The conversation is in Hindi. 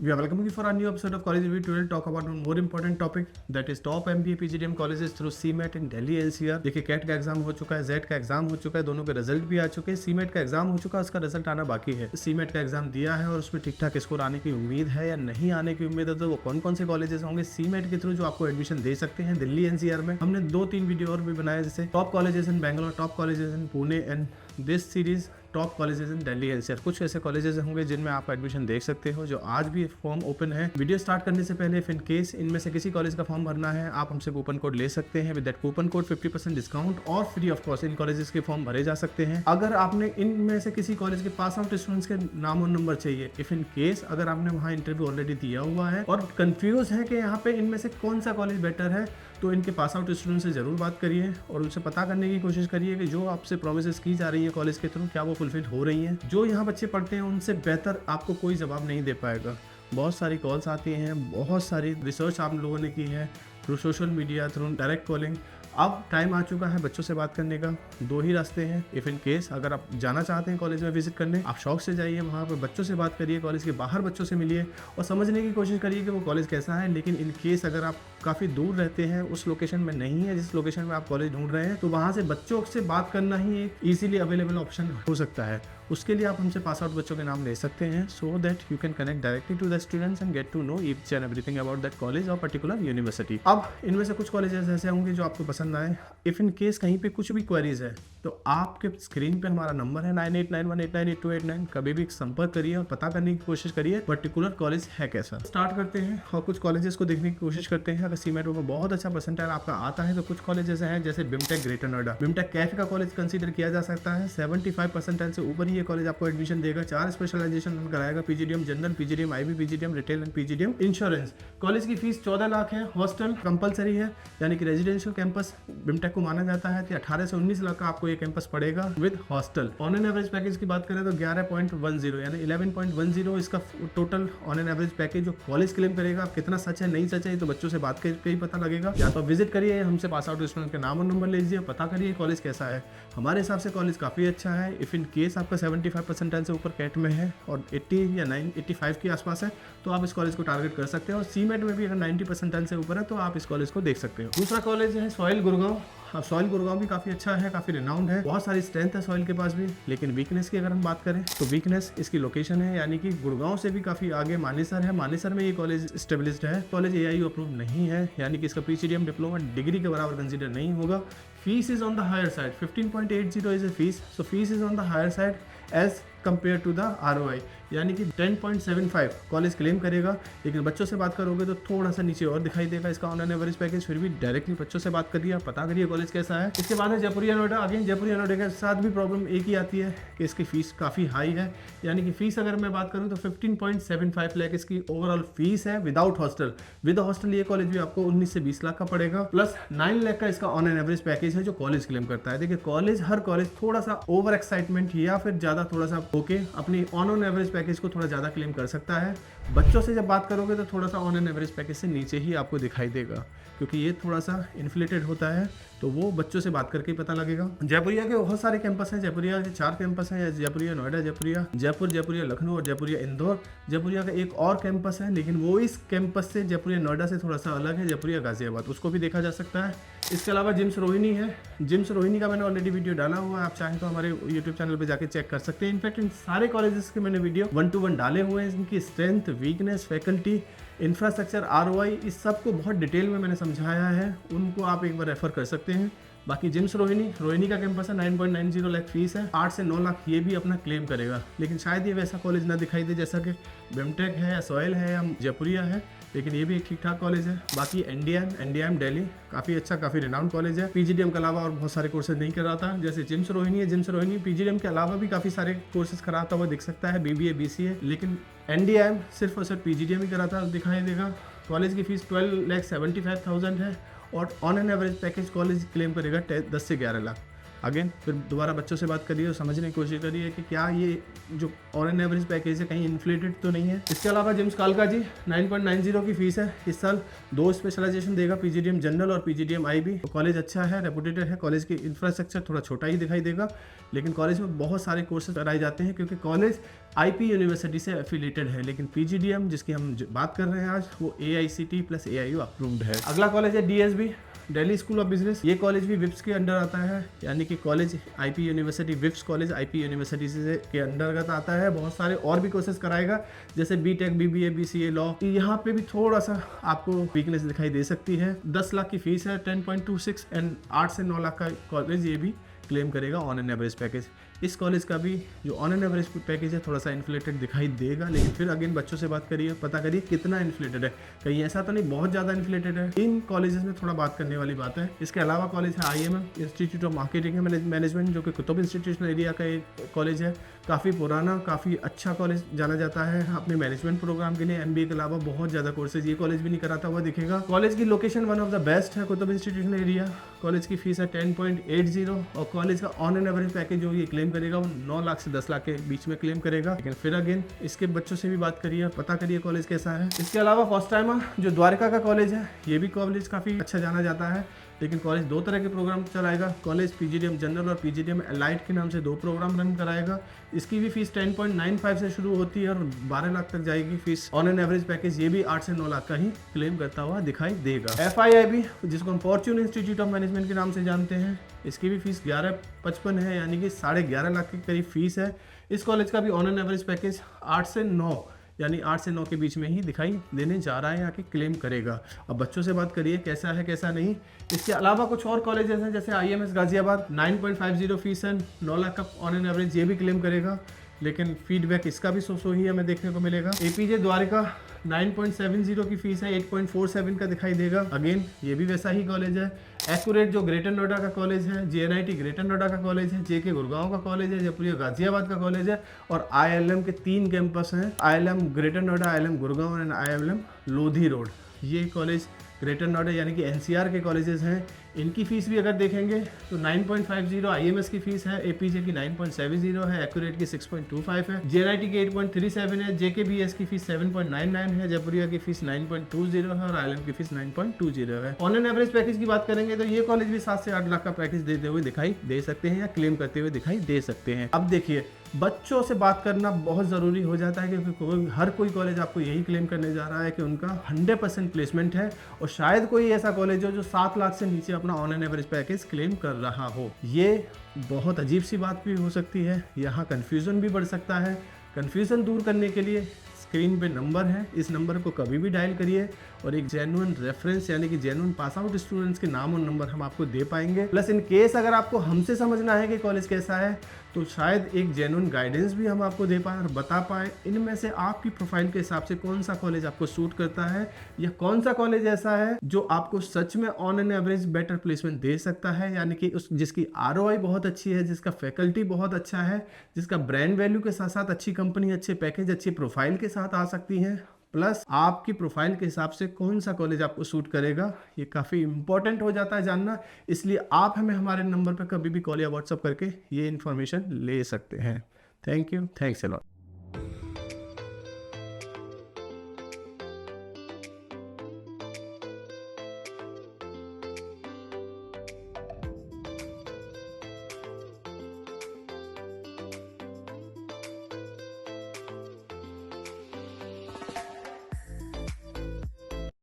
We are welcoming you for a new episode of College Review. Today we'll talk about one more important topic, that is top MBA PGDM colleges through CMAT in Delhi NCR. देखिए कैट का एग्जाम हो चुका है, जेट का एग्जाम हो चुका है, दोनों के रिजल्ट भी आ चुके हैं। सीमेट का एग्जाम हो चुका है, उसका रिजल्ट आना बाकी है। सीमेट का एग्जाम दिया है और उसमें ठीक ठाक स्कोर आने की उम्मीद है या नहीं आने की उम्मीद है, तो वो कौन कौन से कॉलेजेस होंगे सीमेट के थ्रू जो आपको एडमिशन दे सकते हैं दिल्ली एनसीआर में। हमने 2-3 वीडियो और भी बनाए, जैसे top colleges in Bangalore, top colleges in Pune and this series top colleges in Delhi NCR. कुछ ऐसे कॉलेजेस होंगे जिनमें आप एडमिशन देख सकते हो, जो आज भी फॉर्म ओपन है। वीडियो स्टार्ट करने से पहले इफ इन केस इनमें से किसी कॉलेज का फॉर्म भरना है, आप हमसे कूपन कोड ले सकते हैं। With that coupon code 50% discount और फ्री ऑफ कॉस्ट इन कॉलेजेस के फॉर्म भरे जा सकते हैं। अगर आपने इनमें से किसी कॉलेज के पास आउट स्टूडेंट्स के नाम और नंबर चाहिए, इफ इन केस अगर आपने वहाँ इंटरव्यू ऑलरेडी दिया हुआ है और कंफ्यूज है कि यहाँ पे इनमें से कौन सा कॉलेज बेटर है, तो इनके पास आउट स्टूडेंट से ज़रूर बात करिए और उनसे पता करने की कोशिश करिए कि जो आपसे प्रोमिसेस की जा रही है कॉलेज के थ्रू, क्या वो फुलफिल हो रही हैं। जो यहाँ बच्चे पढ़ते हैं उनसे बेहतर आपको कोई जवाब नहीं दे पाएगा। बहुत सारी कॉल्स आती हैं, बहुत सारी रिसर्च आप लोगों ने की है through social media, through direct calling. अब टाइम आ चुका है बच्चों से बात करने का। 2 ही रास्ते हैं। इफ़ इन केस अगर आप जाना चाहते हैं कॉलेज में विजिट करने, आप शौक से जाइए, वहाँ पर बच्चों से बात करिए, कॉलेज के बाहर बच्चों से मिलिए और समझने की कोशिश करिए कि वो कॉलेज कैसा है। लेकिन इन केस अगर आप काफ़ी दूर रहते हैं, उस लोकेशन में नहीं है जिस लोकेशन में आप कॉलेज ढूंढ रहे हैं, तो वहाँ से बच्चों से बात करना ही एक ईजिली अवेलेबल ऑप्शन हो सकता है। उसके लिए आप हमसे पास आउट बच्चों के नाम ले सकते हैं, so that you can connect directly to the students and get to know each and everything about that college और पर्टिकुलर यूनिवर्सिटी। अब इनमें से कुछ कॉलेजेस ऐसे होंगे जो आपको पसंद आए। इफ़ इन केस कहीं पे कुछ भी क्वेरीज है, तो आपके स्क्रीन पे हमारा नंबर है 9891898289। कभी भी संपर्क करिए और पता करने की कोशिश करिए पर्टिकुलर कॉलेज है कैसा। स्टार्ट करते हैं और कुछ कॉलेजेस को देखने की कोशिश करते हैं। अगर सीमेट में बहुत अच्छा परसेंटाइल आपका आता है, तो कुछ कॉलेजेस हैं जैसे बिमटेक ग्रेटर नोएडा। बिमटेक कैफ का कॉलेज कंसीडर किया जा सकता है। 75 परसेंटाइल से ऊपर ही ये कॉलेज आपको एडमिशन देगा। 4 स्पेशलाइजेशन कराएगा, PGDM general, PGDM IB, PGDM retail and PGDM insurance. College की फीस 14 लाख है। हॉस्टल कंपलसरी है, यानी कि रेजिडेंशियल कैंपस बिमटेक को माना जाता है। 18 से 19 लाख का आपको ये कैंपस पड़ेगा with hostel. On an average package की बात करें तो 11.10 यानी 11.10 इसका total on an average package जो कॉलेज क्लेम करेगा। कितना सच है नहीं सच है तो बच्चों से बात करके ही पता लगेगा। या तो विजिट करिए, हमसे पास आउट स्टूडेंट के नाम और नंबर लीजिए, पता करिए कॉलेज कैसा है। हमारे हिसाब से कॉलेज काफ़ी अच्छा है। इफ़ इन केस आपका 75 परसेंटाइल से ऊपर कैट में है और 80 या 85 के आसपास है, तो आप इस कॉलेज को टारगेट कर सकते हैं। और सीमेट में भी अगर 90 परसेंटाइल से ऊपर है तो आप इस कॉलेज को देख सकते हो। दूसरा कॉलेज है सॉइल गुड़गांव। अब सॉइल गुड़गांव भी काफ़ी अच्छा है, काफ़ी रिनाउंड है, बहुत सारी स्ट्रेंथ है सॉइल के पास भी। लेकिन वीकनेस की अगर हम बात करें तो वीकनेस इसकी लोकेशन है, यानी कि गुड़गांव से भी काफ़ी आगे मानेसर है। मानेसर में ये कॉलेज स्टेबलिश्ड है। कॉलेज AIU अप्रूव नहीं है, यानी कि इसका PGDM डिप्लोमा डिग्री के बराबर कंसिडर नहीं होगा। Fees is on the higher side, 15.80 is a fees. So fees is on the higher side as compare to the ROI, यानी कि 10.75 कॉलेज क्लेम करेगा। लेकिन बच्चों से बात करोगे तो थोड़ा सा नीचे और दिखाई देगा इसका ऑन एन एवरेज पैकेज। फिर भी डायरेक्टली बच्चों से बात करिए, पता करिए कॉलेज कैसा है। इसके बाद है जयपुरिया नोएडा। अगेन जयपुरिया नोएडा के साथ भी प्रॉब्लम एक ही आती है कि इसकी फीस काफ़ी हाई है, यानी कि फीस अगर मैं बात करूँ तो 15.75 लाख इसकी ओवरऑल फीस है विदाउट हॉस्टल। विद हॉस्टल ये कॉलेज भी आपको 19 से 20 लाख का पड़ेगा, प्लस 9 लाख का इसका ऑन एन एवरेज पैकेज है जो कॉलेज क्लेम करता है। देखिए कॉलेज, हर कॉलेज थोड़ा सा ओवर एक्साइटमेंट या फिर ज़्यादा थोड़ा सा होके अपनी ऑन एवरेज पैकेज को थोड़ा ज़्यादा क्लेम कर सकता है। बच्चों से जब बात करोगे तो थोड़ा सा ऑन एन एवरेज पैकेज से नीचे ही आपको दिखाई देगा, क्योंकि ये थोड़ा सा इन्फ्लेटेड होता है, तो वो बच्चों से बात करके ही पता लगेगा। जयपुरिया के बहुत सारे कैंपस हैं। जयपुरिया के 4 कैंपस हैं, जयपुरिया नोएडा, जयपुरिया जयपुर, जयपुरिया लखनऊ और जयपुरिया इंदौर। जयपुरिया का एक और कैंपस है, लेकिन वो इस कैंपस से जयपुरिया नोएडा से थोड़ा सा अलग है, जयपुरिया गाजियाबाद, उसको भी देखा जा सकता है। इसके अलावा जिम्स रोहिणी है। जिम्स रोहिणी का मैंने ऑलरेडी वीडियो डाला हुआ है, आप चाहें तो हमारे यूट्यूब चैनल पर जाके चेक कर सकते हैं। इनफैक्ट इन सारे कॉलेजेस के मैंने वीडियो 1 to 1 डाले हुए हैं। इनकी strength, weakness, faculty, infrastructure, ROI, इस सब को बहुत डिटेल में मैंने समझाया है, उनको आप एक बार रेफर कर सकते हैं। बाकी जिम्स रोहिणी का कैंपस है, 9.90 लाख फीस है, 8 से 9 लाख ये भी अपना क्लेम करेगा। लेकिन शायद ये वैसा कॉलेज ना दिखाई दे जैसा कि बिमटेक है या सॉइल है या जयपुरिया है, लेकिन ये भी एक ठीक ठाक कॉलेज है। बाकी NDIM दिल्ली काफ़ी अच्छा, काफ़ी रिनाउंड कॉलेज है। PGDM के अलावा और बहुत सारे कोर्सेज नहीं कराता, जैसे जिम्स रोहिणी है। जिम्स रोहिणी PGDM के अलावा भी काफ़ी सारे कोर्सेज कराता हुआ दिख सकता है, BBA, BCA। लेकिन NDIM सिर्फ और सिर्फ PGDM ही कराता दिखाई देगा। कॉलेज की फीस 12,75,000 है और on an average package college claim करेगा 10 से 11 लाख। अगेन फिर दोबारा बच्चों से बात करिए और समझने की कोशिश करिए कि क्या ये जो ऑन एन एवरेज पैकेज है कहीं इन्फ्लेटेड तो नहीं है। इसके अलावा जिम्स कालका जी 9.90 की फीस है। इस साल 2 स्पेशलाइजेशन देगा, PGDM जनरल और PGDM IB। तो कॉलेज अच्छा है, रेपुटेटेड है। कॉलेज की इंफ्रास्ट्रक्चर थोड़ा छोटा ही दिखाई देगा, लेकिन कॉलेज में बहुत सारे कोर्सेज कराए जाते हैं, क्योंकि कॉलेज IP यूनिवर्सिटी से एफिलेटेड है, लेकिन PGDM जिसकी हम बात कर रहे हैं आज वो AICTE प्लस AIU अप्रूव्ड है। अगला कॉलेज है DSB, Delhi school of business. ये कॉलेज भी विप्स के अंडर आता है, यानी कि कॉलेज IP यूनिवर्सिटी विप्स कॉलेज IP यूनिवर्सिटी से के अंतर्गत आता है। बहुत सारे और भी कोर्सेज कराएगा जैसे BTech BBA BCA लॉ। यहाँ पे भी थोड़ा सा आपको वीकनेस दिखाई दे सकती है। 10 लाख की फीस है 10.26 एंड 8 से 9 लाख का कॉलेज ये भी क्लेम करेगा ऑन एन एवरेज पैकेज। इस कॉलेज का भी जो ऑन एन एवरेज पैकेज है थोड़ा सा इन्फ्लेटेड दिखाई देगा, लेकिन फिर अगेन बच्चों से बात करिए, पता करिए कितना इन्फ्लेटेड है। कहीं ऐसा तो नहीं बहुत ज़्यादा इन्फ्लेटेड है। इन कॉलेजेस में थोड़ा बात करने वाली बात है। इसके अलावा कॉलेज है IMM institute of marketing and management, जो कि कुतुब इंस्टीट्यूशनल एरिया का एक कॉलेज है। काफ़ी पुराना, काफ़ी अच्छा कॉलेज जाना जाता है अपने मैनेजमेंट प्रोग्राम के लिए। MBA के अलावा बहुत ज़्यादा कोर्सेज ये कॉलेज भी नहीं कराता हुआ दिखेगा। कॉलेज की location one of the best है कुतुब इंस्टीट्यूशनल एरिया। कॉलेज की फीस है 10.80 और कॉलेज का ऑन एन एवरेज पैकेज जो ये क्लेम करेगा वो 9 लाख से 10 लाख के बीच में क्लेम करेगा। लेकिन फिर अगेन इसके बच्चों से भी बात करिए, पता करिए कॉलेज कैसा है। इसके अलावा फर्स्ट टाइमर जो द्वारका का कॉलेज है, ये भी कॉलेज काफ़ी अच्छा जाना जाता है, लेकिन कॉलेज 2 तरह के प्रोग्राम चलाएगा। कॉलेज PGDM जनरल और PGDM एलाइड के नाम से 2 प्रोग्राम रन कराएगा। इसकी भी फीस 10.95 से शुरू होती है और 12 लाख तक जाएगी fees. On an average package ये भी 8 से 9 लाख का ही क्लेम करता हुआ दिखाई देगा। FIIB जिसको हम फॉर्च्यून इंस्टीट्यूट ऑफ मैनेजमेंट के नाम से जानते हैं, इसकी भी फीस 11.55 है, यानी कि 11.5 लाख के करीब फीस है। इस कॉलेज का भी ऑन एन एवरेज पैकेज 8 से 9 यानी 8 से 9 के बीच में ही दिखाई देने जा रहा है, यहाँ की क्लेम करेगा। अब बच्चों से बात करिए कैसा है कैसा नहीं। इसके अलावा कुछ और कॉलेजेस हैं जैसे IMS गाजियाबाद 9.50 फीस है, 9 लाख का ऑन एन एवरेज ये भी क्लेम करेगा, लेकिन फीडबैक इसका भी सो ही हमें देखने को मिलेगा। APJ द्वारका 9.70 की फीस है, 8.47 का दिखाई देगा। अगेन ये भी वैसा ही कॉलेज है। एक्यूरेट जो ग्रेटर नोएडा का कॉलेज है, JNIT ग्रेटर नोएडा का कॉलेज है, JK गुड़गांव का कॉलेज है, जयपुर गाजियाबाद का कॉलेज है और ILM के 3 कैंपस हैं, ILM greater Noida, ILM Gurgaon and ILM Lodhi road. ये कॉलेज ग्रेटर नोएडा यानी कि NCR के कॉलेजेस हैं। इनकी फ़ीस भी अगर देखेंगे तो 9.50 IMS की फ़ीस है, APJ की 9.70 है, एक्यूरेट की 6.25 है, JNIT की 8.37 है, JKBS की फ़ीस 7.99 है, जयपुरिया की फ़ीस 9.20 है और ILM की फ़ीस 9.20 है। ऑन एन एवरेज पैकेज की बात करेंगे तो ये कॉलेज भी 7 से 8 लाख का पैकेज देते हुए दिखाई दे सकते हैं या क्लेम करते हुए दिखाई दे सकते हैं। अब देखिए बच्चों से बात करना बहुत ज़रूरी हो जाता है, क्योंकि हर कोई कॉलेज आपको यही क्लेम करने जा रहा है कि उनका 100% प्लेसमेंट है, और शायद कोई ऐसा कॉलेज हो जो 7 लाख से नीचे अपना on an average package claim कर रहा हो। ये बहुत अजीब सी बात भी हो सकती है, यहाँ कन्फ्यूज़न भी बढ़ सकता है। कन्फ्यूज़न दूर करने के लिए स्क्रीन पे नंबर है, इस नंबर को कभी भी डायल करिए और एक जेन्युइन रेफरेंस यानी कि जेन्युइन पास आउट स्टूडेंट्स के नाम और नंबर हम आपको दे पाएंगे। प्लस इन केस अगर आपको हमसे समझना है कि कॉलेज कैसा है तो शायद एक जेन्युइन गाइडेंस भी हम आपको दे पाएँ और बता पाएँ इनमें से आपकी प्रोफाइल के हिसाब से कौन सा कॉलेज आपको सूट करता है या कौन सा कॉलेज ऐसा है जो आपको सच में on an average better placement दे सकता है, यानी कि उस जिसकी ROI बहुत अच्छी है, जिसका फैकल्टी बहुत अच्छा है, जिसका ब्रांड वैल्यू के साथ साथ अच्छी कंपनी, अच्छे पैकेज, अच्छी प्रोफाइल के साथ आ सकती है। प्लस आपकी प्रोफाइल के हिसाब से कौन सा कॉलेज आपको सूट करेगा, ये काफ़ी इंपॉर्टेंट हो जाता है जानना। इसलिए आप हमें हमारे नंबर पर कभी भी कॉल या व्हाट्सअप करके ये इन्फॉर्मेशन ले सकते हैं। Thank you, thanks a lot.